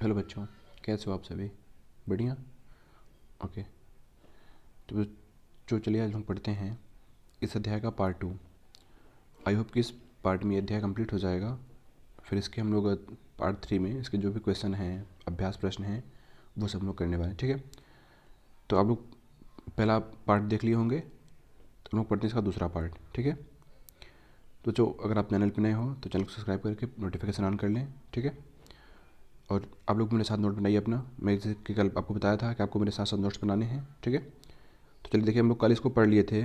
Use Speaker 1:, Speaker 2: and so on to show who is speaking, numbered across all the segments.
Speaker 1: Hello बच्चों, कैसे हो आप सभी? बढ़िया। ओके। तो चलिए आज हम पढ़ते हैं इस अध्याय का पार्ट 2। आई होप कि इस पार्ट में ये अध्याय कंप्लीट हो जाएगा। फिर इसके हम लोग पार्ट 3 में इसके जो भी क्वेश्चन हैं, अभ्यास प्रश्न हैं, वो सब हम लोग करने वाले हैं। ठीक है, तो आप लोग पहला पार्ट देख लिए होंगे, तो हम लोग पढ़ते हैं इसका दूसरा पार्ट। ठीक है, तो जो अगर आप चैनल पर नए हो तो चैनल को सब्सक्राइब करके नोटिफिकेशन ऑन कर लें। ठीक है, और आप लोग मेरे साथ नोट बनाइए अपना। मैं जैसे कि कल आपको बताया था कि आपको मेरे साथ साथ नोट्स बनाने हैं। ठीक है, तो चलिए देखिए, हम लोग कल इसको पढ़ लिए थे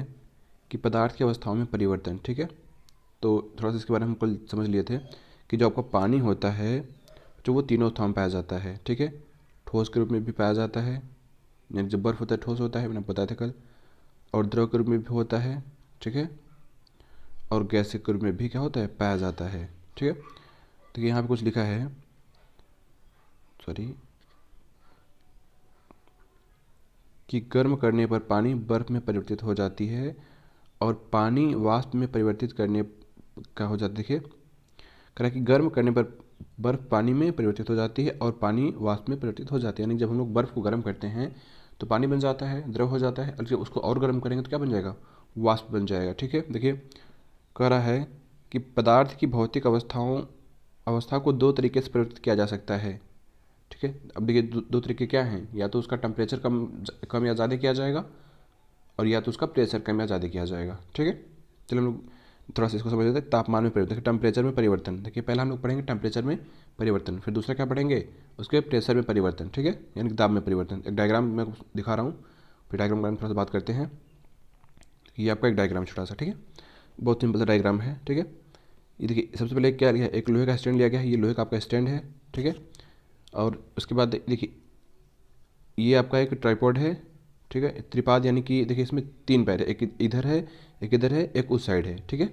Speaker 1: कि पदार्थ की अवस्थाओं में परिवर्तन। ठीक है, तो थोड़ा सा इसके बारे में हम कल समझ लिए थे कि जो आपका पानी होता है, जो वो तीनों अवस्थाओं में पाया जाता है। ठीक है, ठोस के रूप में भी पाया जाता है, यानी जब बर्फ़ होता है ठोस होता है, मैंने बताया था कल। और द्रव के रूप में भी होता है। ठीक है, और गैस के रूप में भी क्या होता है, पाया जाता है। ठीक है, तो यहाँ पे कुछ लिखा है, सॉरी, कि गर्म करने पर पानी बर्फ़ में परिवर्तित हो जाती है और पानी वाष्प में परिवर्तित करने का हो जाता है। देखिए, कह रहा है कि गर्म करने पर बर्फ़ पानी में परिवर्तित हो जाती है और पानी वाष्प में परिवर्तित हो जाती है। यानी जब हम लोग बर्फ़ को गर्म करते हैं तो पानी बन जाता है, द्रव हो जाता है, और जब उसको और गर्म करेंगे तो क्या बन जाएगा, वाष्प बन जाएगा। ठीक है, देखिए, कह रहा है कि पदार्थ की भौतिक अवस्था को दो तरीके से परिवर्तित किया जा सकता है। ठीक है, अब देखिए, दो तरीके क्या हैं, या तो उसका टेम्परेचर कम कम या ज़्यादा किया जाएगा, और या तो उसका प्रेशर कम या ज़्यादा किया जाएगा। ठीक है, चलो हम लोग थोड़ा सा इसको समझ लेते हैं। तापमान में परिवर्तन, देखिए टेम्परेचर में परिवर्तन। देखिए, पहला हम लोग पढ़ेंगे टेम्परेचर में परिवर्तन, फिर दूसरा क्या पढ़ेंगे, उसके प्रेशर में परिवर्तन। ठीक है, यानी कि दाब में परिवर्तन। एक डायग्राम मैं दिखा रहा हूँ, फिर डायग्राम के बारे में थोड़ा सा बात करते हैं। ये आपका एक डायग्राम छोटा सा, ठीक है, बहुत सिंपल सा डायग्राम है। ठीक है, ये देखिए, सबसे पहले क्या लिया है, एक लोहे का स्टैंड लिया गया है। ये लोहे का आपका स्टैंड है। ठीक है, और उसके बाद देखिए, ये आपका एक ट्राइपॉड है। ठीक है, त्रिपाद, यानी कि देखिए इसमें तीन पैर है, एक इधर है, एक इधर है, एक उस साइड है। ठीक है,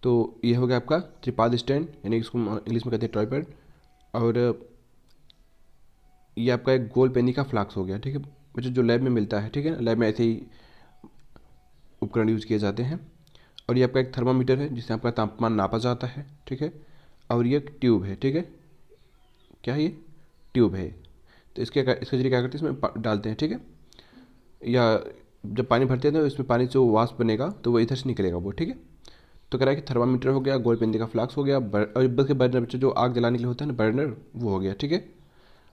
Speaker 1: तो ये हो गया आपका त्रिपाद स्टैंड, यानी इसको इंग्लिश में कहते हैं ट्राइपॉड। और ये आपका एक गोल पेनी का फ्लास्क हो गया। ठीक है बच्चों, जो लैब में मिलता है। ठीक है, लैब में ऐसे ही उपकरण यूज किए जाते हैं। और ये आपका एक थर्मामीटर है, जिससे आपका तापमान नापा जाता है। ठीक है, और ये एक ट्यूब है। ठीक है, क्या है ये, ट्यूब है। तो इसके जरिए क्या करते हैं, इसमें डालते हैं। ठीक है, या जब पानी भरते हैं तो इसमें पानी जो वाष्प बनेगा तो वो इधर से निकलेगा वो। ठीक है, तो कह रहा है कि थर्मामीटर हो गया, गोल पेंदी का फ्लास्क हो गया, और बल्कि बर्नर, बच्चों जो आग जलाने के लिए होता है ना, बर्नर, वो हो गया। ठीक है,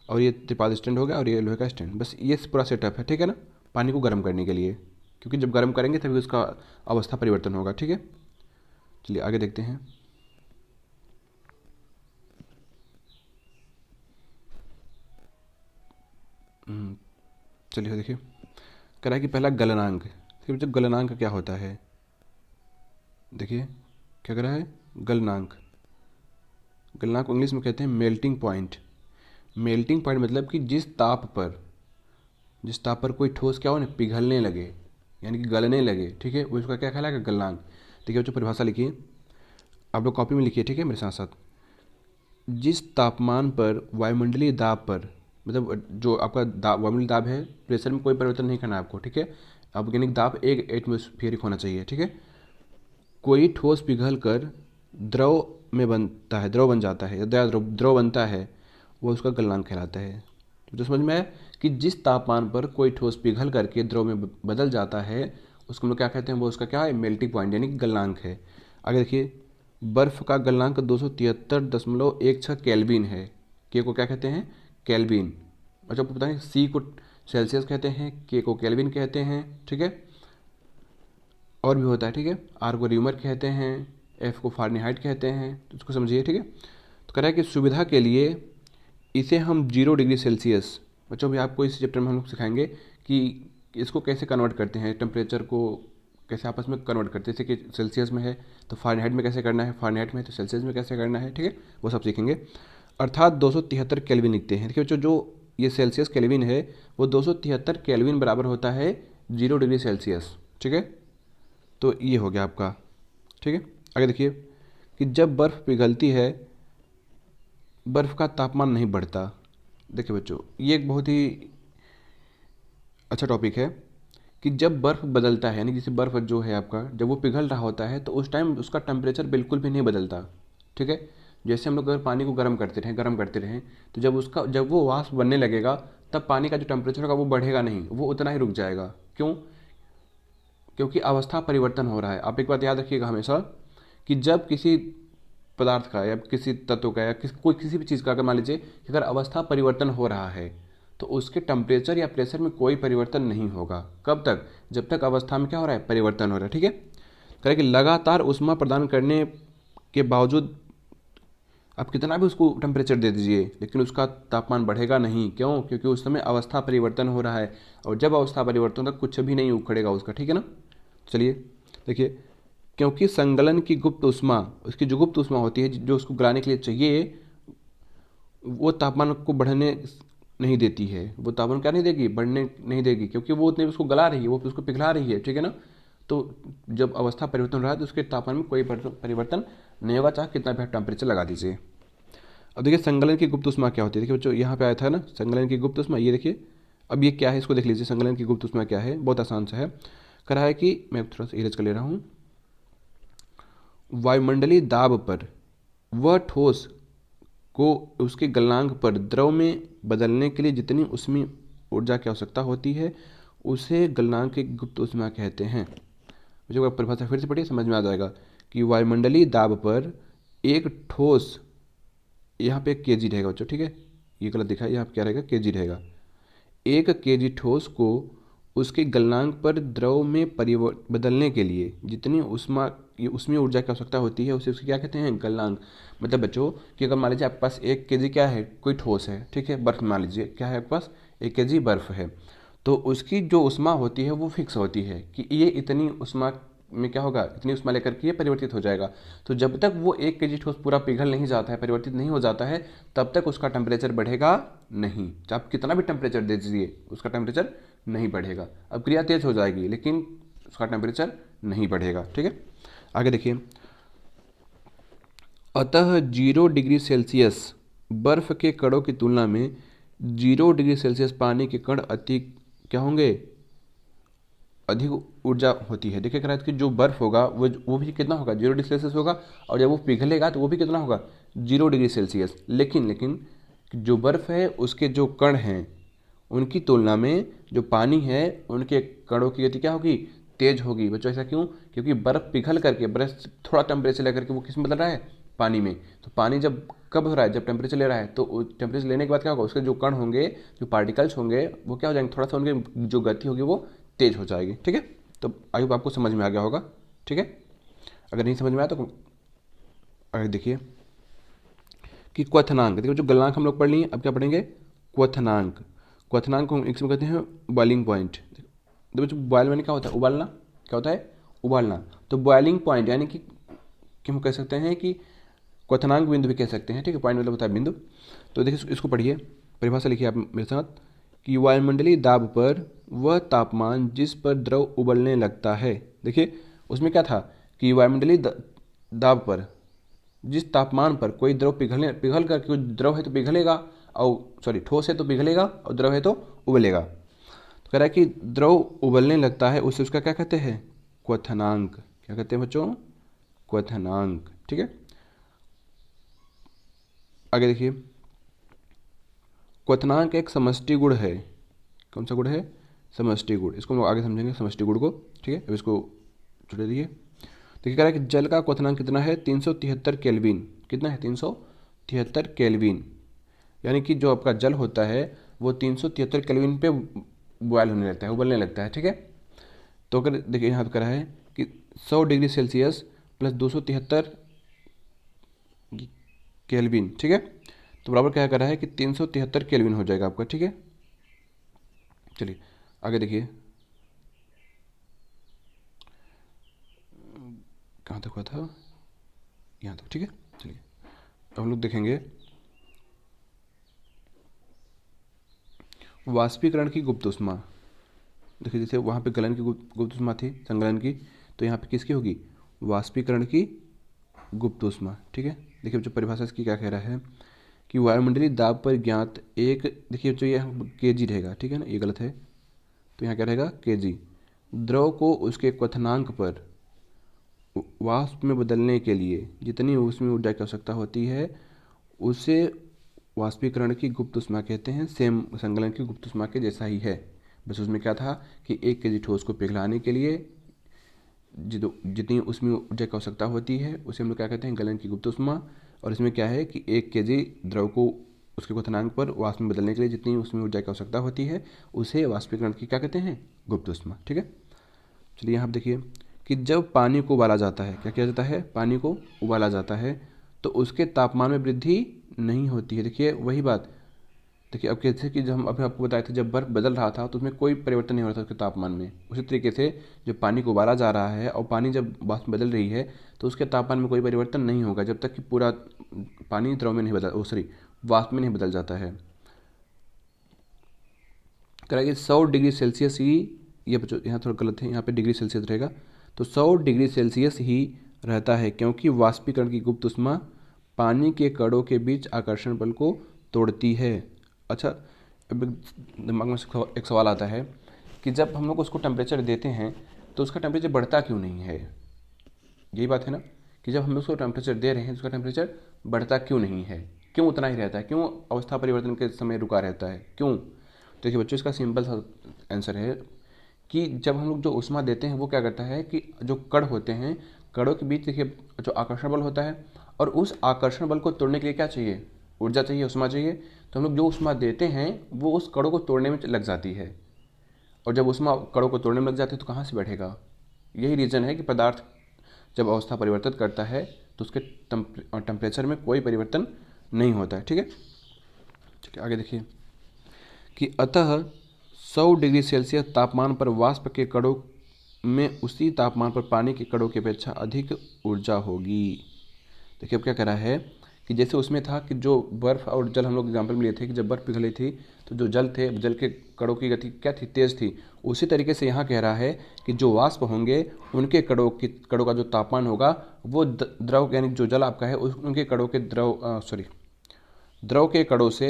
Speaker 1: और ये त्रिपाद स्टैंड हो गया, और ये लोहे का स्टैंड। बस ये पूरा सेटअप है। ठीक है ना, पानी को गर्म करने के लिए, क्योंकि जब गर्म करेंगे तभी उसका अवस्था परिवर्तन होगा। ठीक है, चलिए आगे देखते हैं। चलिए देखिए, कह रहा है कि पहला गलनांक। फिर जब गलनांक क्या होता है, देखिए क्या कह रहा है, गलनांक। गलनांक को इंग्लिश में कहते हैं मेल्टिंग पॉइंट। मेल्टिंग पॉइंट मतलब कि जिस ताप पर कोई ठोस क्या हो ना, पिघलने लगे, यानी कि गलने लगे। ठीक है, वो उसका क्या कहलाएगा, गलनांक। देखिए बच्चों, परिभाषा लिखिए, आप लोग कॉपी में लिखिए। ठीक है, मेरे साथ साथ, जिस तापमान पर वायुमंडलीय दाब पर, मतलब जो आपका दाब, वायुमंडलीय दाब है, प्रेशर में कोई परिवर्तन नहीं करना है आपको। ठीक है, अब यानी दाब एक एटमोस्फियरिक होना चाहिए। ठीक है, कोई ठोस पिघल कर द्रव में बनता है, द्रव बन जाता है, या द्रव बनता है, वो उसका गलनांक कहलाता है। तो समझ में आया कि जिस तापमान पर कोई ठोस पिघल करके द्रव में बदल जाता है, उसको हम लोग क्या कहते हैं, वो उसका क्या है, मेल्टिंग पॉइंट, यानी कि गलनांक है। आगे देखिए, बर्फ का गलनांक 273.16 केल्विन है। के को क्या कहते हैं, केल्विन। अच्छा, आपको पता है, सी को सेल्सियस कहते हैं, के को केल्विन कहते हैं। ठीक है, और भी होता है। ठीक है, आर को र्यूमर कहते हैं, एफ को फारेनहाइट कहते हैं, तो इसको समझिए। ठीक है, तो कह रहा है कि सुविधा के लिए इसे हम 0 डिग्री सेल्सियस, बच्चों भी आपको इस चैप्टर में हम लोग सिखाएंगे कि इसको कैसे कन्वर्ट करते हैं, टेम्परेचर को कैसे आपस में कन्वर्ट करते हैं। जैसे कि सेल्सियस में है तो फारेनहाइट में कैसे करना है, फारेनहाइट में है तो सेल्सियस में कैसे करना है। ठीक है, वो सब सीखेंगे। अर्थात 273 केल्विन लिखते हैं। देखिए बच्चों, जो ये सेल्सियस केल्विन है, वो 273 केल्विन बराबर होता है 0 डिग्री सेल्सियस। ठीक है, तो ये हो गया आपका। ठीक है, आगे देखिए, कि जब बर्फ़ पिघलती है, बर्फ़ का तापमान नहीं बढ़ता। देखिए बच्चों, ये एक बहुत ही अच्छा टॉपिक है कि जब बर्फ़ बदलता है, यानी जैसे बर्फ़ जो है आपका, जब वो पिघल रहा होता है तो उस टाइम उसका टेम्परेचर बिल्कुल भी नहीं बदलता। ठीक है, जैसे हम लोग अगर पानी को गर्म करते रहें तो जब वो वाष्प बनने लगेगा तब पानी का जो टेम्परेचर होगा वो बढ़ेगा नहीं, वो उतना ही रुक जाएगा। क्यों? क्योंकि अवस्था परिवर्तन हो रहा है। आप एक बात याद रखिएगा हमेशा कि जब किसी पदार्थ का या किसी तत्व का या किसी भी चीज़ का अगर मान लीजिए कि अगर अवस्था परिवर्तन हो रहा है तो उसके टेम्परेचर या प्रेशर में कोई परिवर्तन नहीं होगा। कब तक? जब तक अवस्था में क्या हो रहा है? परिवर्तन हो रहा है। ठीक है, करें कि लगातार ऊष्मा प्रदान करने के बावजूद आप कितना भी उसको टेम्परेचर दे दीजिए लेकिन उसका तापमान बढ़ेगा नहीं। क्यों? क्योंकि उस समय अवस्था परिवर्तन हो रहा है, और जब अवस्था परिवर्तन होगा कुछ भी नहीं उखड़ेगा उसका। ठीक है ना? चलिए देखिए, क्योंकि संगलन की गुप्त ऊष्मा, उसकी जो गुप्त ऊष्मा होती है जो उसको गलाने के लिए चाहिए, वो तापमान को बढ़ने नहीं देती है। वो तापमान क्या नहीं देगी? बढ़ने नहीं देगी, क्योंकि वो उतने उसको गला रही है, वो उसको पिघला रही है। ठीक है ना? तो जब अवस्था परिवर्तन हो रहा है तो उसके तापमान में कोई परिवर्तन नहीं होगा, चाहे कितना भी आप टेम्परेचर लगा दीजिए। अब देखिए संगलन की गुप्त ऊष्मा क्या होती है। देखिए बच्चों, यहाँ पे आया था ना संगलन की गुप्त ऊष्मा, ये देखिए। अब ये क्या है इसको देख लीजिए, संगलन की गुप्त ऊष्मा क्या है। बहुत आसान सा है, करा है कि मैं थोड़ा सा इरेज कर ले रहा हूँ। वायुमंडलीय दाब पर वह ठोस को उसके गलनांक पर द्रव में बदलने के लिए जितनी ऊष्मीय ऊर्जा की आवश्यकता होती है उसे गलनांक की गुप्त ऊष्मा कहते हैं। मुझे परिभाषा फिर से पढ़िए, समझ में आ जाएगा कि वायुमंडलीय दाब पर एक ठोस, यहाँ पे केजी रहेगा बच्चों। ठीक है, ये गलत दिखा है, यहाँ पे क्या रहेगा? केजी रहेगा। एक केजी ठोस को उसके गलनांक पर द्रव में बदलने के लिए जितनी ऊष्मीय ऊर्जा की आवश्यकता होती है उसे उसके क्या कहते हैं? गलनांक। मतलब बच्चों कि अगर मान लीजिए आपके पास 1 केजी क्या है? कोई ठोस है। ठीक है, बर्फ मान लीजिए क्या है आपके पास? 1 केजी बर्फ है। तो उसकी जो ऊष्मा होती है वो फिक्स होती है कि ये इतनी ऊष्मा में क्या होगा? इतनी ऊष्मा लेकर के ये परिवर्तित हो जाएगा। तो जब तक वो 1 केजी ठोस पूरा पिघल नहीं जाता है, परिवर्तित नहीं हो जाता है, तब तक उसका टेम्परेचर बढ़ेगा नहीं। आप कितना भी टेम्परेचर दे दीजिए उसका टेम्परेचर नहीं बढ़ेगा। अब क्रिया तेज हो जाएगी लेकिन उसका टेम्परेचर नहीं बढ़ेगा। ठीक है, आगे देखिए। अतः 0 डिग्री सेल्सियस बर्फ के कणों की तुलना में 0 डिग्री सेल्सियस पानी के कण अति क्या होंगे? अधिक ऊर्जा होती है। देखिए कह रहा है कि जो बर्फ होगा वो भी कितना होगा? 0 डिग्री सेल्सियस होगा, और जब वो पिघलेगा तो वो भी कितना होगा? 0 डिग्री सेल्सियस। लेकिन जो बर्फ है उसके जो कण हैं उनकी तुलना में जो पानी है उनके कणों की गति क्या होगी? तेज होगी। बच्चों ऐसा क्यों? क्योंकि बर्फ थोड़ा टेम्परेचर लेकर के वो किस में बदल रहा है? पानी में। तो पानी जब कब हो रहा है? जब टेम्परेचर ले रहा है। तो टेम्परेचर लेने के बाद क्या होगा? उसके जो कण होंगे, जो पार्टिकल्स होंगे, वो क्या हो जाएंगे? थोड़ा सा उनकी जो गति होगी वो तेज हो जाएगी। ठीक है, तो आई होप आपको समझ में आ गया होगा। ठीक है, अगर नहीं समझ में आया तो आगे देखिए कि क्वथनांक। देखो जो गलनांक हम लोग पढ़ लिए, अब क्या पढ़ेंगे? क्वथनांक। क्वथनांक को इंग्लिश में कहते हैं बॉइलिंग पॉइंट। देखो बच्चों, बॉयल मैंने क्या होता है? उबालना। क्या होता है? उबालना। तो बॉइलिंग पॉइंट यानी कि हम कह सकते हैं कि क्वथनांक बिंदु भी कह सकते हैं। ठीक है, पॉइंट मतलब होता है बिंदु। तो देखिए इसको पढ़िए, परिभाषा लिखिए आप मेरे साथ कि वायुमंडलीय दाब पर वह तापमान जिस पर द्रव उबलने लगता है। देखिए उसमें क्या था कि वायुमंडलीय दाब पर जिस तापमान पर कोई द्रव पिघल कर, कोई द्रव है तो पिघलेगा, और ठोस है तो पिघलेगा, और द्रव है तो उबलेगा। तो कह रहा है कि द्रव उबलने लगता है उसे उसका क्या कहते हैं? क्वथनांक। क्या कहते हैं बच्चों? क्वथनांक। ठीक है, आगे देखिए। क्वथनांक एक समष्टि गुण है। कौन सा गुण है? समष्टि गुण। इसको हम लोग आगे समझेंगे समष्टि गुण को। ठीक है, अब इसको छुड़े दिए। देखिए कह रहा है कि जल का क्वथनांक कितना है? 373 केल्विन। कितना है? 373 केल्विन। यानी कि जो आपका जल होता है वो 373 केल्विन पे बॉयल होने लगता है, उबलने लगता है। ठीक है, तो अगर देखिए यहाँ पे कह रहा है कि 100 डिग्री सेल्सियस प्लस 273 केल्विन। ठीक है, तो बराबर क्या कर रहा है कि 373 केल्विन हो जाएगा आपका। ठीक है, चलिए आगे देखिए। कहाँ तक हुआ था? यहाँ तक। ठीक है, चलिए अब हम लोग देखेंगे वाष्पीकरण की गुप्त ऊष्मा। देखिए जैसे वहाँ पे गलन की गुप्त ऊष्मा थी, संगलन की, तो यहाँ पे किसकी होगी? वाष्पीकरण की गुप्त ऊष्मा। ठीक है, देखिए जो परिभाषा इसकी क्या कह रहा है कि वायुमंडलीय दाब पर ज्ञात एक, देखिए जो ये केजी रहेगा। ठीक है ना, ये गलत है, तो यहाँ क्या रहेगा? केजी। द्रव को उसके क्वथनांक पर वाष्प में बदलने के लिए जितनी ऊष्मीय ऊर्जा की आवश्यकता होती है उसे वाष्पीकरण की गुप्त ऊष्मा कहते हैं। सेम संगलन की गुप्त ऊष्मा के जैसा ही है, बस उसमें क्या था कि 1 kg ठोस को पिघलाने के लिए जितनी ऊष्मीय ऊर्जा की आवश्यकता होती है उसे हम लोग क्या कहते हैं, गलन की गुप्त ऊष्मा। और इसमें क्या है कि 1 kg द्रव को उसके क्वथनांक पर वाष्प में बदलने के लिए जितनी ऊष्मीय ऊर्जा की आवश्यकता होती है उसे वाष्पीकरण की क्या कहते हैं, गुप्त ऊष्मा। ठीक है, चलिए यहाँ आप देखिए कि जब पानी को उबाला जाता है, क्या किया जाता है, पानी को उबाला जाता है तो उसके तापमान में वृद्धि नहीं होती है। देखिए वही बात, देखिए अब कैसे कि जब हम अभी आपको बताए थे जब बर्फ बदल रहा था तो उसमें कोई परिवर्तन नहीं हो रहा था उसके तापमान में, उसी तरीके से जब पानी को उबाला जा रहा है और पानी जब वाष्प बदल रही है तो उसके तापमान में कोई परिवर्तन नहीं होगा जब तक कि पूरा पानी द्रव में नहीं बदल सॉरी वाष्प में नहीं बदल जाता है। कराइए 100 डिग्री सेल्सियस ही, ये बच्चों यहाँ थोड़ा गलत है, यहाँ पे डिग्री सेल्सियस रहेगा, तो 100 डिग्री सेल्सियस ही रहता है क्योंकि वाष्पीकरण की गुप्त ऊष्मा पानी के कणों के बीच आकर्षण बल को तोड़ती है। अच्छा, अब दिमाग में एक सवाल आता है कि जब हम लोग उसको टेम्परेचर देते हैं तो उसका टेम्परेचर बढ़ता क्यों नहीं है। यही बात है ना कि जब हम लोग उसको टेम्परेचर दे रहे हैं तो उसका टेम्परेचर बढ़ता क्यों नहीं है, क्यों उतना ही रहता है, क्यों अवस्था परिवर्तन के समय रुका रहता है, क्यों। तो देखिए बच्चों इसका सिंपल सा आंसर है कि जब हम लोग जो ऊष्मा देते हैं वो क्या करता है कि जो कण होते हैं कणों के बीच देखिए जो आकर्षण बल होता है और उस आकर्षण बल को तोड़ने के लिए क्या चाहिए, ऊर्जा चाहिए, ऊष्मा चाहिए। तो हम लोग जो ऊष्मा देते हैं वो उस कणों को तोड़ने में लग जाती है और जब ऊष्मा कणों को तोड़ने में लग जाती है तो कहाँ से बढ़ेगा। यही रीज़न है कि पदार्थ जब अवस्था परिवर्तित करता है तो उसके टेम्परेचर में कोई परिवर्तन नहीं होता है। ठीक है, चलिए आगे देखिए कि अतः 100 डिग्री सेल्सियस तापमान पर वाष्प के कणों में उसी तापमान पर पानी के कणों की अपेक्षा अधिक ऊर्जा होगी। देखिए अब क्या कह रहा है कि जैसे उसमें था कि जो बर्फ़ और जल हम लोग एग्जाम्पल में लिए थे कि जब बर्फ़ पिघली थी तो जो जल थे, जल के कणों की गति क्या थी, तेज़ थी। उसी तरीके से यहाँ कह रहा है कि जो वाष्प होंगे उनके कणों का जो तापमान होगा वो द्रव यानी जो जल आपका है उनके कणों के द्रव के कणों से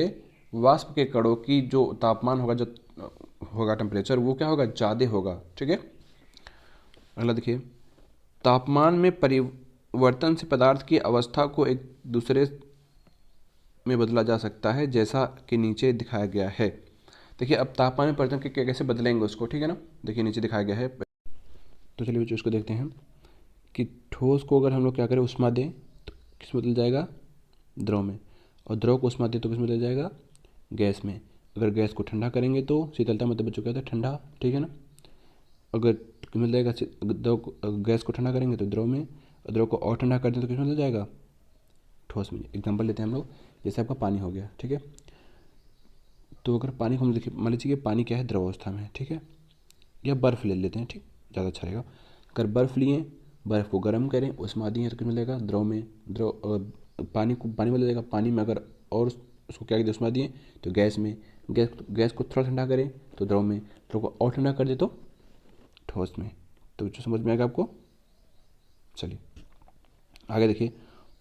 Speaker 1: वाष्प के कणों की जो तापमान होगा, जो होगा टेम्परेचर, वो क्या होगा, ज़्यादा होगा। ठीक है, अगला देखिए तापमान में परिवर्तन से पदार्थ की अवस्था को एक दूसरे में बदला जा सकता है जैसा कि नीचे दिखाया गया है। देखिए अब तापमान में परिवर्तन के कैसे बदलेंगे उसको, ठीक है ना, देखिए नीचे दिखाया गया है। तो चलिए बच्चों इसको देखते हैं कि ठोस को अगर हम लोग क्या करें, उष्मा दें तो किस में बदल जाएगा, द्रव में, और द्रव को उष्मा दें तो किस में बदल जाएगा, गैस में। अगर गैस को ठंडा करेंगे तो शीतलता मतलब बच्चों क्या होता है, ठंडा। ठीक है ना, अगर मिल जाएगा गैस को ठंडा करेंगे तो द्रव में, और द्रव को और ठंडा कर दें तो किस में मिल जाएगा, ठोस में। एग्जाम्पल लेते हैं हम लोग, जैसे आपका पानी हो गया। ठीक है, तो अगर पानी को हम देखिए, मान लीजिए कि पानी क्या है, द्रव अवस्था में है। ठीक है, या बर्फ़ ले लेते हैं, ठीक, ज़्यादा अच्छा रहेगा। अगर बर्फ़ लिए, बर्फ़ को गर्म करें, उष्मा दिए तो किस मिलेगा, द्रव में। पानी को पानी में ले जाएगा, पानी में अगर और उसको क्या उष्मा दिए तो गैस में। गैस को थोड़ा ठंडा करें तो द्रव में, द्रव को और ठंडा कर दे तो ठोस में। तो जो समझ में आएगा आपको। चलिए आगे देखिए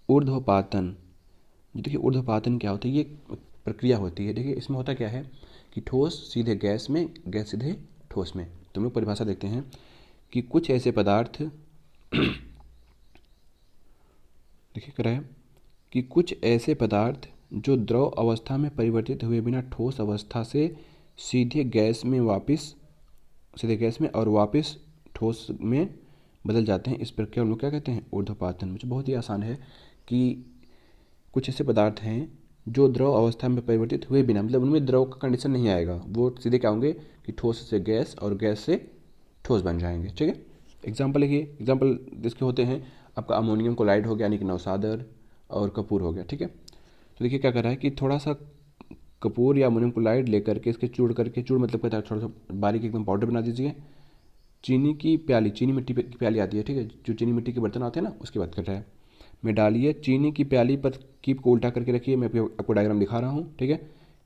Speaker 1: ऊर्ध्वपातन। देखिए ऊर्ध्वपातन क्या होता है, ये प्रक्रिया होती है। देखिए इसमें होता क्या है कि ठोस सीधे गैस में, गैस सीधे ठोस में। तो हम लोग परिभाषा देखते हैं कि कुछ ऐसे पदार्थ देखिए कह रहा है कि कुछ ऐसे पदार्थ जो द्रव अवस्था में परिवर्तित हुए बिना ठोस अवस्था से सीधे गैस में और वापस ठोस में बदल जाते हैं, इस प्रक्रिया हम लोग क्या कहते हैं, ऊर्ध्वपातन। मुझे बहुत ही आसान है कि कुछ ऐसे पदार्थ हैं जो द्रव अवस्था में परिवर्तित हुए बिना, मतलब उनमें द्रव का कंडीशन नहीं आएगा, वो सीधे क्या होंगे कि ठोस से गैस और गैस से ठोस बन जाएंगे। ठीक है, एग्जाम्पल लिखिए, एग्जाम्पल जिसके होते हैं आपका अमोनियम क्लोराइड हो गया, यानी कि नौसादर, और कपूर हो गया। ठीक है, तो देखिए क्या कर रहा है कि थोड़ा सा कपूर या अमोनियम क्लोराइड लेकर के इसके चूड़ मतलब कहता है थोड़ा सा बारीक एकदम पाउडर बना दीजिए। चीनी की प्याली, चीनी मिट्टी की प्याली आती है, ठीक है, जो चीनी मिट्टी के बर्तन आते हैं ना, उसकी बात कर रहा है, में डालिए। चीनी की प्याली पर कीप को उल्टा करके रखिए, मैं आपको डायग्राम दिखा रहा हूँ। ठीक है,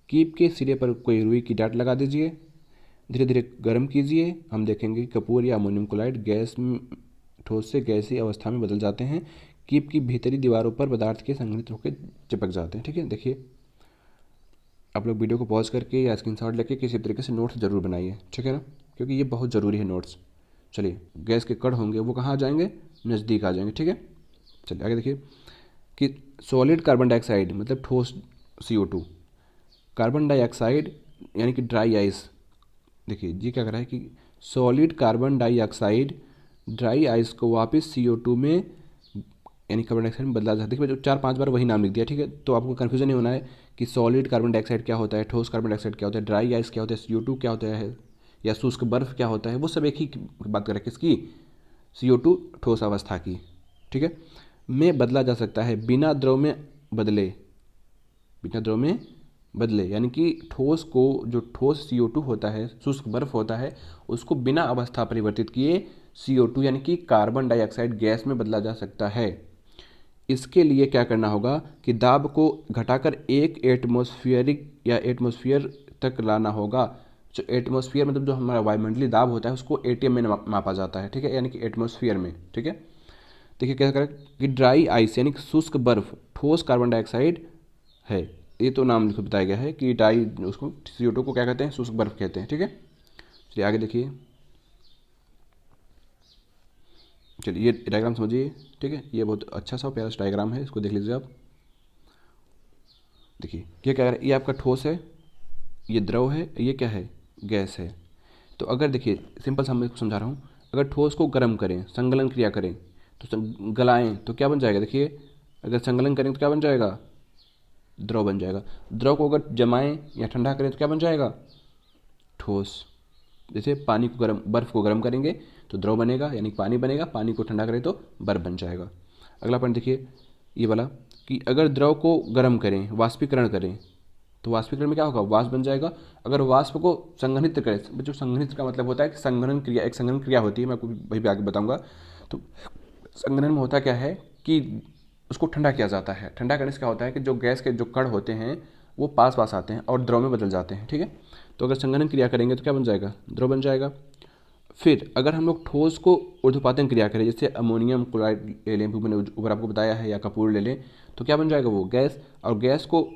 Speaker 1: कीप के सिरे पर कोई रुई की डाट लगा दीजिए, धीरे धीरे गर्म कीजिए। हम देखेंगे कपूर या अमोनियम क्लोराइड गैस ठोस से गैसीय अवस्था में बदल जाते हैं, कीप की भीतरी दीवारों पर पदार्थ के संघनित होकर चिपक जाते हैं। ठीक है, देखिए आप लोग वीडियो को पॉज करके या स्क्रीनशॉट लेके किसी तरीके से नोट्स जरूर बनाइए, ठीक है ना, क्योंकि ये बहुत ज़रूरी है नोट्स। चलिए गैस के कण होंगे वो कहाँ आ जाएंगे, नज़दीक आ जाएंगे, ठीक है। चलिए आगे देखिए कि सॉलिड कार्बन डाइऑक्साइड मतलब ठोस CO2, कार्बन डाइऑक्साइड यानी कि ड्राई आइस। देखिए ये क्या कर रहा है कि solid carbon dioxide dry ice को वापस CO2 में यानी कार्बन डाइऑक्साइड में बदला जाता है। देखिए जो 4-5 बार वही नाम लिख दिया, ठीक है, तो आपको कन्फ्यूजन नहीं होना है कि सॉलिड कार्बन डाइऑक्साइड क्या होता है, ठोस कार्बन डाइऑक्साइड क्या होता है, ड्राई आइस क्या होता है, CO2 क्या होता है, या शुष्क बर्फ क्या होता है। वो सब एक ही बात कर रहे हैं, किसकी, CO2 ठोस अवस्था की, ठीक है, में बदला जा सकता है बिना द्रव में बदले, बिना द्रव में बदले, यानी कि ठोस को, जो ठोस CO2 होता है, शुष्क बर्फ होता है, उसको बिना अवस्था परिवर्तित किए CO2 यानी कि कार्बन डाइऑक्साइड गैस में बदला जा सकता है। इसके लिए क्या करना होगा कि दाब को घटाकर 1 एटमॉस्फेरिक या एटमॉस्फेयर तक लाना होगा। जो एटमॉस्फेयर मतलब जो हमारा वायुमंडलीय दाब होता है उसको ATM में मापा जाता है, ठीक है, यानी कि एटमॉस्फेयर में, ठीक है। देखिए क्या करें कि ड्राई आइस यानी कि शुष्क बर्फ ठोस कार्बन डाइऑक्साइड है, ये तो नाम लिख बताया गया है कि ड्राई, उसको CO2 को क्या कहते हैं, शुष्क बर्फ कहते हैं, ठीक है। चलिए आगे देखिए, चलिए ये डायग्राम समझिए, ठीक है, ये बहुत अच्छा सा प्यारा डायग्राम है, इसको देख लीजिए आप। देखिए ये क्या है, ये आपका ठोस है, ये द्रव है, ये क्या है, गैस है। तो अगर देखिए सिंपल सा मैं समझा रहा हूँ, अगर ठोस को गर्म करें, संगलन क्रिया करें, तो गलाएं तो क्या बन जाएगा, देखिए अगर संगलन करें तो क्या बन जाएगा, द्रव बन जाएगा। द्रव को अगर जमाएं या ठंडा करें तो क्या बन जाएगा, ठोस। जैसे पानी को गर्म, बर्फ़ को गर्म करेंगे तो द्रव बनेगा यानी पानी बनेगा, पानी को ठंडा करें तो बर्फ़ बन जाएगा। अगला पॉइंट देखिए ये वाला कि अगर द्रव को गर्म करें, वाष्पीकरण करें, तो वाष्पीकरण में क्या होगा, वाष्प बन जाएगा। अगर वाष्प को संघनित करें, जो संघनित का मतलब होता है कि संघनन क्रिया, एक संघनन क्रिया होती है, मैं आपको वही भी आगे बताऊंगा। तो संघनन में होता क्या है कि उसको ठंडा किया जाता है। ठंडा करने से क्या होता है कि जो गैस के जो कण होते हैं वो पास पास आते हैं और द्रव में बदल जाते हैं, ठीक है। तो अगर संघनन क्रिया करेंगे तो क्या बन जाएगा, द्रव बन जाएगा। फिर अगर हम लोग ठोस को ऊर्ध्वपातन क्रिया करें, जैसे अमोनियम क्लोराइड ले लें, मैंने ऊपर आपको बताया है, या कपूर ले लें, तो क्या बन जाएगा, वो गैस। और गैस को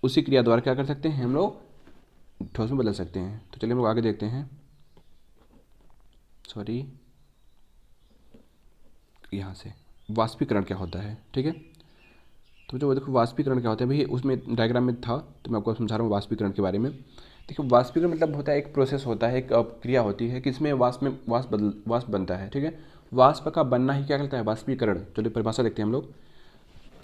Speaker 1: उसी क्रिया द्वारा क्या कर सकते हैं, हम लोग ठोस में बदल सकते हैं। तो चलिए हम लोग आगे देखते हैं, सॉरी यहाँ से वाष्पीकरण क्या होता है, ठीक है। तो जो देखो वाष्पीकरण क्या होता है, भाई उसमें डायग्राम में था तो मैं आपको समझा रहा हूँ वाष्पीकरण के बारे में। देखिए वाष्पीकरण मतलब होता है एक प्रोसेस होता है, एक क्रिया होती है कि इसमें वाष्प बनता है, ठीक है। वाष्प का बनना ही क्या कहलाता है, वाष्पीकरण। चलिए परिभाषा देखते हैं हम लोग।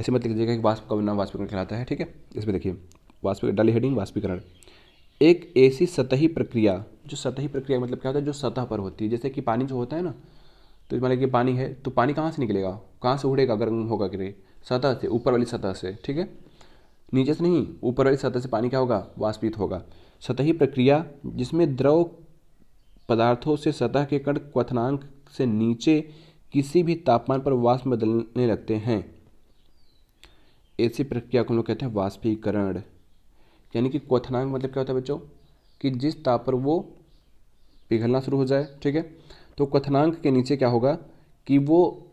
Speaker 1: ऐसे मत लिखिएगा कि वाष्प का बनना वाष्पीकरण कहलाता है, ठीक है। इसमें देखिए वाष्प डाली हेडिंग वाष्पीकरण, एक ऐसी सतही प्रक्रिया, जो सतही प्रक्रिया मतलब क्या होता है, जो सतह पर होती है। जैसे कि पानी जो होता है ना, तो मान लीजिए पानी है तो पानी कहाँ से निकलेगा, कहाँ से उड़ेगा, गर्म होगा कि सतह से, ऊपर वाली सतह से, ठीक है। नीचे से नहीं, ऊपर वाली सतह से पानी क्या होगा, वाष्पित होगा। सतही प्रक्रिया जिसमें द्रव पदार्थों से सतह के कण क्वथनांक से नीचे किसी भी तापमान पर वाष्प में बदलने लगते हैं, ऐसी प्रक्रिया को हम लोग कहते हैं वाष्पीकरण। यानी कि क्वथनांक मतलब क्या होता है बच्चों, कि जिस ताप पर वो पिघलना शुरू हो जाए, ठीक है। तो क्वथनांक के नीचे क्या होगा कि वो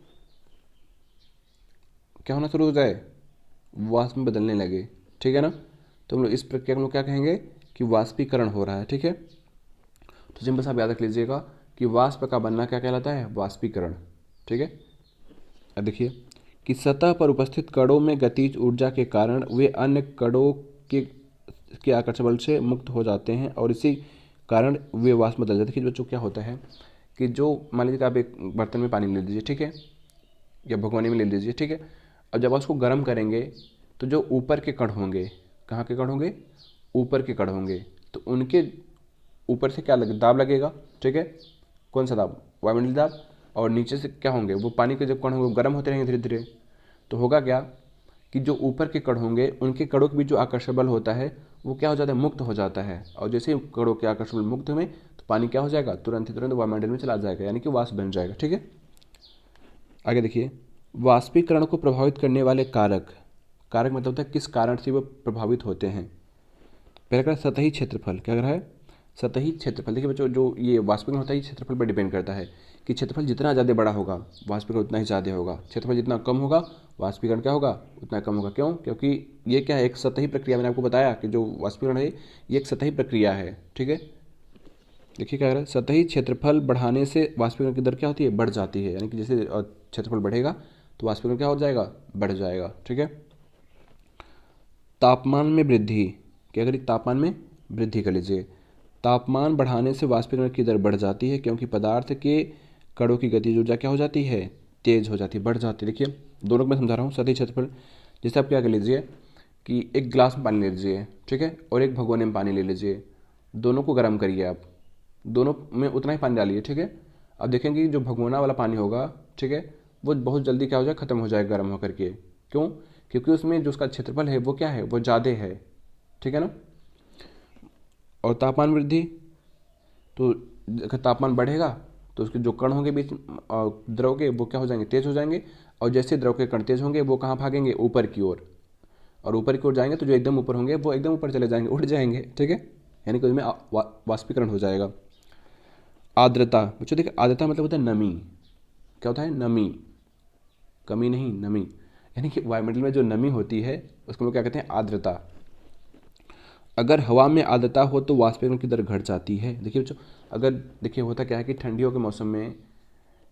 Speaker 1: क्या होना शुरू हो जाए, वाष्प में बदलने लगे, ठीक है ना। तो हम लोग इस प्रक्रिया को हम लोग क्या कहेंगे कि वाष्पीकरण हो रहा है, ठीक है। तो सिंपल सा आप याद रख लीजिएगा कि वाष्प का बनना क्या कहलाता है, वाष्पीकरण, ठीक है। अब देखिए कि सतह पर उपस्थित कणों में गतिज ऊर्जा के कारण वे अन्य कणों के आकर्षण बल से मुक्त हो जाते हैं और इसी कारण वे वाष्प में बदल जाते हैं। देखिए बच्चों क्या होता है कि जो मान लीजिए आप एक बर्तन में पानी ले लीजिए, ठीक है, या भगोनी में ले लीजिए, ठीक है। अब जब आप उसको गर्म करेंगे तो जो ऊपर के कण होंगे, कहाँ के कण होंगे, ऊपर के कण होंगे, तो उनके ऊपर से क्या लगे, दाब लगेगा, ठीक है। कौन सा दाब, वायुमंडलीय दाब। और नीचे से क्या होंगे, वो पानी के जब कण होंगे गर्म होते रहेंगे धीरे धीरे, तो होगा क्या कि जो ऊपर के कण होंगे उनके कणों के बीच जो आकर्षण बल होता है वो क्या हो जाता है, मुक्त हो जाता है। और जैसे ही कणों के आकर्षण बल मुक्त हुए तो पानी क्या हो जाएगा, तुरंत ही तुरंत वायुमंडल में चला जाएगा, यानी कि वाष्प बन जाएगा, ठीक है। आगे देखिए वाष्पीकरण को प्रभावित करने वाले कारक, कारक मतलब होता है किस कारण से वो प्रभावित होते हैं। पहला क्या, सतही क्षेत्रफल, क्या कर रहा है, सतही क्षेत्रफल। देखिए बच्चों जो ये वाष्पीकरण होता है ये क्षेत्रफल पर डिपेंड करता है कि क्षेत्रफल जितना ज़्यादा बड़ा होगा वाष्पीकरण उतना ही ज़्यादा होगा, क्षेत्रफल जितना कम होगा वाष्पीकरण क्या होगा, उतना कम होगा। क्यों, क्योंकि ये क्या है, एक सतही प्रक्रिया। मैंने आपको बताया कि जो वाष्पीकरण है ये एक सतही प्रक्रिया है, ठीक है। देखिए क्या कह रहा है, सतही क्षेत्रफल बढ़ाने से वाष्पीकरण की दर क्या होती है, बढ़ जाती है। यानी कि जैसे क्षेत्रफल बढ़ेगा तो वाष्पीकरण क्या हो जाएगा, बढ़ जाएगा। ठीक है। तापमान में वृद्धि, क्या करिए, तापमान में वृद्धि कर लीजिए। तापमान बढ़ाने से वाष्पीकरण की दर बढ़ जाती है क्योंकि पदार्थ के कणों की गतिज ऊर्जा क्या हो जाती है, तेज हो जाती है, बढ़ जाती है। देखिए दोनों को मैं समझा रहा हूँ। सतही क्षेत्रफल, जैसे आप क्या कर लीजिए कि एक गिलास में पानी ले लीजिए, ठीक है, और एक भगोने में पानी ले लीजिए, दोनों को गर्म करिए आप, दोनों में उतना ही पानी डालिए, ठीक है। अब देखेंगे जो भगोना वाला पानी होगा, ठीक है, वो बहुत जल्दी क्या हो जाए, खत्म हो जाए गर्म होकर के। क्यों? क्योंकि उसमें जो उसका क्षेत्रफल है वो क्या है, वो ज़्यादा है। ठीक है ना। और तापमान वृद्धि, तो अगर तापमान बढ़ेगा तो उसके जो कण होंगे बीच द्रव के, वो क्या हो जाएंगे, तेज हो जाएंगे। और जैसे द्रव के कण तेज होंगे वो कहाँ भागेंगे, ऊपर की ओर। और ऊपर की ओर जाएंगे तो जो एकदम ऊपर होंगे वो एकदम ऊपर चले जाएंगे, उड़ जाएंगे। ठीक है, यानी कि उसमें वाष्पीकरण हो जाएगा। आर्द्रता, बच्चों देखिए आर्द्रता मतलब होता है नमी। क्या होता है, नमी, कमी नहीं, नमी। यानी कि वायुमंडल में जो नमी होती है उसको लोग क्या कहते हैं, आर्द्रता। अगर हवा में आर्द्रता हो तो वाष्पीकरण की दर घट जाती है। देखिए बच्चों, अगर देखिए होता क्या है कि ठंडियों के मौसम में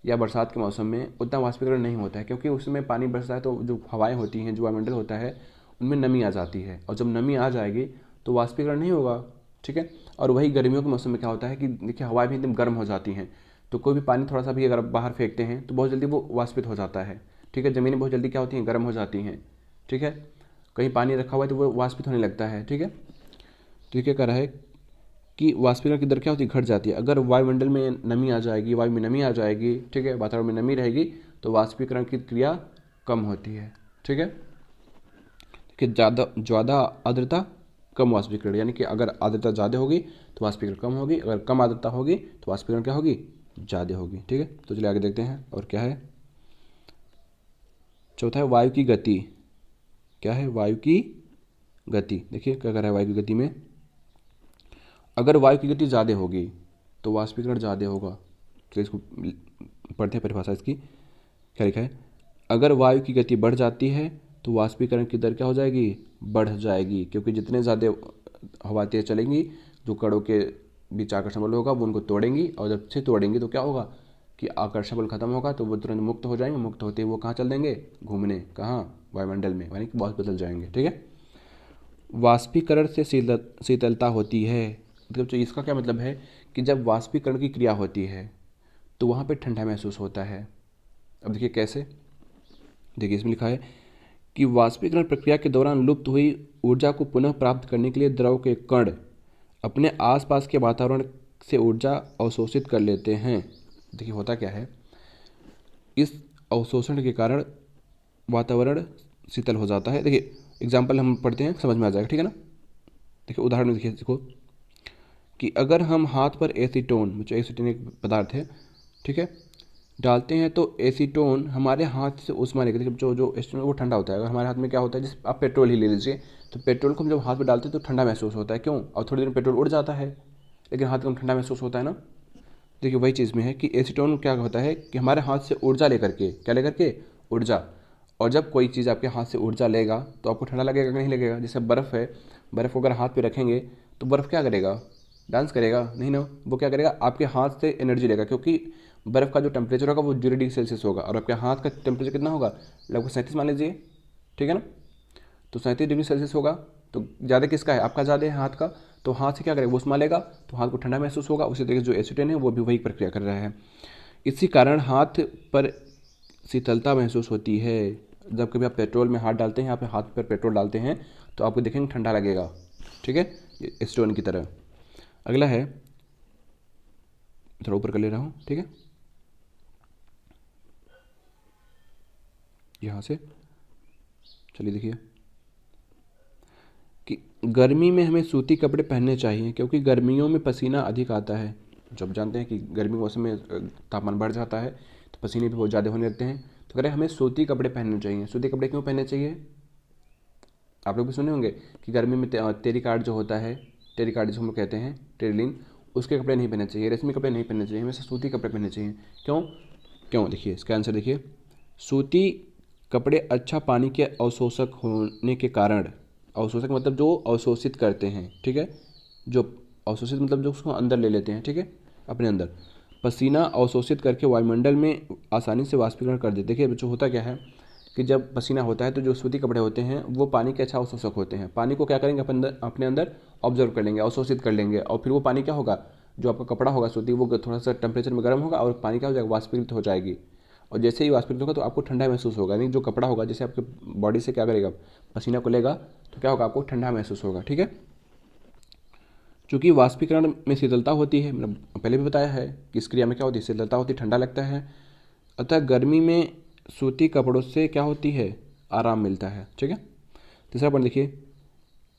Speaker 1: या बरसात के मौसम में उतना वाष्पीकरण नहीं होता है, क्योंकि उसमें पानी बरसता है तो जो हवाएं होती हैं, जो वायुमंडल होता है, उनमें नमी आ जाती है। और जब नमी आ जाएगी तो वाष्पीकरण नहीं होगा। ठीक है। और वही गर्मियों के मौसम में क्या होता है कि देखिए हवाएं भी एकदम गर्म हो जाती हैं, तो कोई भी पानी थोड़ा सा भी अगर आप बाहर फेंकते हैं तो बहुत जल्दी वो वाष्पित हो जाता है। ठीक है, ज़मीनें बहुत जल्दी क्या होती हैं, गर्म हो जाती हैं। ठीक है, कहीं पानी रखा हुआ है तो वो वाष्पित होने लगता है। ठीक है, तो ये क्या कर रहा है कि वाष्पीकरण की दर क्या होती है, घट जाती है। अगर वायुमंडल में नमी आ जाएगी, वायु में नमी आ जाएगी, ठीक है, वातावरण में नमी रहेगी तो वाष्पीकरण की क्रिया कम होती है। ठीक है, कि ज़्यादा ज़्यादा आर्द्रता कम वाष्पीकरण, यानी कि अगर आर्द्रता ज़्यादा होगी तो वाष्पीकरण कम होगी, अगर कम आर्द्रता होगी तो वाष्पीकरण क्या होगी, ज़्यादा होगी। ठीक है, तो चलिए आगे देखते हैं और क्या है। चौथा है वायु की गति। क्या है, वायु की गति। देखिए क्या कर रहा है वायु की गति में, अगर वायु की गति ज़्यादा होगी तो वाष्पीकरण ज़्यादा होगा। तो इसको पढ़ते हैं परिभाषा इसकी। क्या लिखा है, अगर वायु की गति बढ़ जाती है तो वाष्पीकरण की दर क्या हो जाएगी, बढ़ जाएगी, क्योंकि जितने ज़्यादा हवा तेज चलेंगी जो कणों के बीच आकर्षण बल होगा वो उनको तोड़ेंगी, और जब से तोड़ेंगी तो क्या होगा कि आकर्षण बल खत्म होगा तो वो तुरंत मुक्त हो जाएंगे। मुक्त होते ही वो कहाँ चल देंगे, घूमने, कहाँ, वायुमंडल में, यानी कि बहुत बदल जाएंगे। ठीक है, वाष्पीकरण से शीतलता होती है। मतलब तो इसका क्या मतलब है कि जब वाष्पीकरण की क्रिया होती है तो वहाँ पे ठंडा महसूस होता है। अब देखिए कैसे, देखिए इसमें लिखा है कि वाष्पीकरण प्रक्रिया के दौरान लुप्त हुई ऊर्जा को पुनः प्राप्त करने के लिए द्रव के कण अपने आसपास के वातावरण से ऊर्जा अवशोषित कर लेते हैं। देखिए होता क्या है, इस अवशोषण के कारण वातावरण शीतल हो जाता है। देखिए एग्जाम्पल हम पढ़ते हैं, समझ में आ जाएगा। ठीक है ना। देखिए उदाहरण में देखिए देखो कि अगर हम हाथ पर एसीटोन, जो एसीटोन एक पदार्थ है, ठीक है, डालते हैं तो एसीटोन हमारे हाथ से ऊष्मा लेकर, देखिए जो एसीटोन वो ठंडा होता है। अगर हमारे हाथ में क्या होता है, जैसे आप पेट्रोल ही ले लीजिए, तो पेट्रोल को हम जब हाथ में डालते हैं तो ठंडा महसूस होता है। क्यों? और थोड़ी देर में पेट्रोल उड़ जाता है, लेकिन हाथ में ठंडा महसूस होता है ना। देखिए वही चीज़ में है कि एसीटोन क्या होता है कि हमारे हाथ से ऊर्जा लेकर के, क्या लेकर के, ऊर्जा। और जब कोई चीज़ आपके हाथ से ऊर्जा लेगा तो आपको ठंडा लगेगा कि नहीं लगेगा। जैसे बर्फ़ है, बर्फ़ को अगर हाथ पे रखेंगे तो बर्फ़ क्या करेगा, डांस करेगा नहीं ना, वो क्या करेगा, आपके हाथ से एनर्जी लेगा, क्योंकि बर्फ़ का जो टेम्परेचर होगा वो 0 डिग्री सेल्सियस होगा और आपके हाथ का टेम्परेचर कितना होगा, लगभग 37 मान लीजिए। ठीक है ना, तो 37 डिग्री सेल्सियस होगा, तो ज़्यादा किसका है, आपका ज़्यादा है हाथ का। तो हाथ से क्या करेगा, वो उष्मा लेगा तो हाथ को ठंडा महसूस होगा। उसी तरीके से जो एसीटोन है वो भी वही प्रक्रिया कर रहा है। इसी कारण हाथ पर शीतलता महसूस होती है। जब कभी आप पेट्रोल में हाथ डालते हैं, आप हाथ पर पेट्रोल डालते हैं तो आपको देखेंगे ठंडा लगेगा। ठीक है, एसीटोन की तरह। अगला है, थोड़ा ऊपर कर ले रहा हूँ, ठीक है, यहाँ से चलिए देखिए कि गर्मी में हमें सूती कपड़े पहनने चाहिए क्योंकि गर्मियों में पसीना अधिक आता है। जब जानते हैं कि गर्मी के मौसम में तापमान बढ़ जाता है तो पसीने भी बहुत ज़्यादा होने लगते हैं, तो कह रहे हैं हमें सूती कपड़े पहनने चाहिए। सूती कपड़े क्यों पहनने चाहिए, आप लोग भी सुने होंगे कि गर्मी में टेरिकाट जो होता है, टेरिकाट जिसको हम लोग कहते हैं, टेरिलिन, उसके कपड़े नहीं पहनने चाहिए, रेशमी कपड़े नहीं पहनने चाहिए, हमेशा सूती कपड़े पहनने चाहिए। क्यों क्यों, देखिए इसका आंसर देखिए, सूती कपड़े अच्छा पानी के अवशोषक होने के कारण, अवशोषक मतलब जो अवशोषित करते हैं, ठीक है, जो अवशोषित मतलब जो उसको अंदर ले लेते हैं, ठीक है, अपने अंदर, पसीना अवशोषित करके वायुमंडल में आसानी से वाष्पीकरण कर देते। देखिए बच्चों, होता क्या है कि जब पसीना होता है तो जो सूती कपड़े होते हैं वो पानी के अच्छा अवशोषक होते हैं। पानी को क्या करेंगे, अपने अंदर ऑब्जर्व कर लेंगे, अवशोषित कर लेंगे, और फिर वो पानी क्या होगा, जो आपका कपड़ा होगा सूती, वो थोड़ा सा टेम्परेचर में गर्म होगा और पानी क्या हो जाएगा, वाष्पीकृत हो जाएगी। और जैसे ही वाष्पीकृत होगा तो आपको ठंडा महसूस होगा, यानी जो कपड़ा होगा जैसे आपके बॉडी से क्या करेगा, पसीना को लेगा तो क्या होगा, आपको ठंडा महसूस होगा। ठीक है, चूँकि वाष्पीकरण में शीतलता होती है, मैंने पहले भी बताया है कि इस क्रिया में क्या होती है, शीतलता होती है, ठंडा लगता है। अतः गर्मी में सूती कपड़ों से क्या होती है, आराम मिलता है। ठीक है, तीसरा पॉइंट देखिए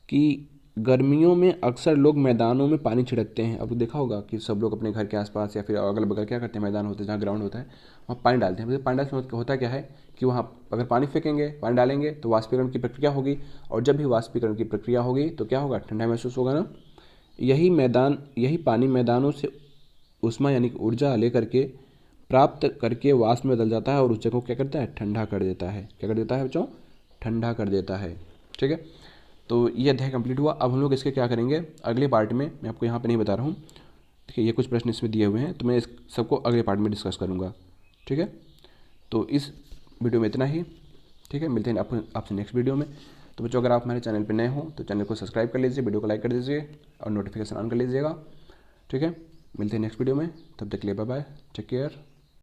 Speaker 1: कि गर्मियों में अक्सर लोग मैदानों में पानी छिड़कते हैं। अब देखा होगा कि सब लोग अपने घर के आसपास या फिर अगल बगल क्या करते हैं, मैदान होते हैं जहाँ ग्राउंड होता है वहाँ पानी डालते हैं। पानी डालने से होता क्या है कि वहाँ अगर पानी फेंकेंगे, पानी डालेंगे तो वाष्पीकरण की प्रक्रिया होगी, और जब भी वाष्पीकरण की प्रक्रिया होगी तो क्या होगा, ठंडा महसूस होगा ना। यही पानी मैदानों से ऊष्मा यानी कि ऊर्जा लेकर के प्राप्त करके वाष्प में बदल जाता है और उस जगह को क्या करता है, ठंडा कर देता है। क्या कर देता है बच्चों, ठंडा कर देता है। ठीक है, तो ये अध्याय कंप्लीट हुआ। अब हम लोग इसके क्या करेंगे अगले पार्ट में, मैं आपको यहाँ पे नहीं बता रहा हूँ। ठीक है, ये कुछ प्रश्न इसमें दिए हुए हैं तो मैं इस सबको अगले पार्ट में डिस्कस करूँगा। ठीक है, तो इस वीडियो में इतना ही। ठीक है, मिलते हैं आपसे नेक्स्ट वीडियो में। तो बच्चों, अगर आप हमारे चैनल पर नए हो तो चैनल को सब्सक्राइब कर लीजिए, वीडियो को लाइक कर दीजिए और नोटिफिकेशन ऑन कर लीजिएगा। ठीक है, मिलते हैं नेक्स्ट वीडियो में, तब तक के लिए बाय बाय, टेक केयर।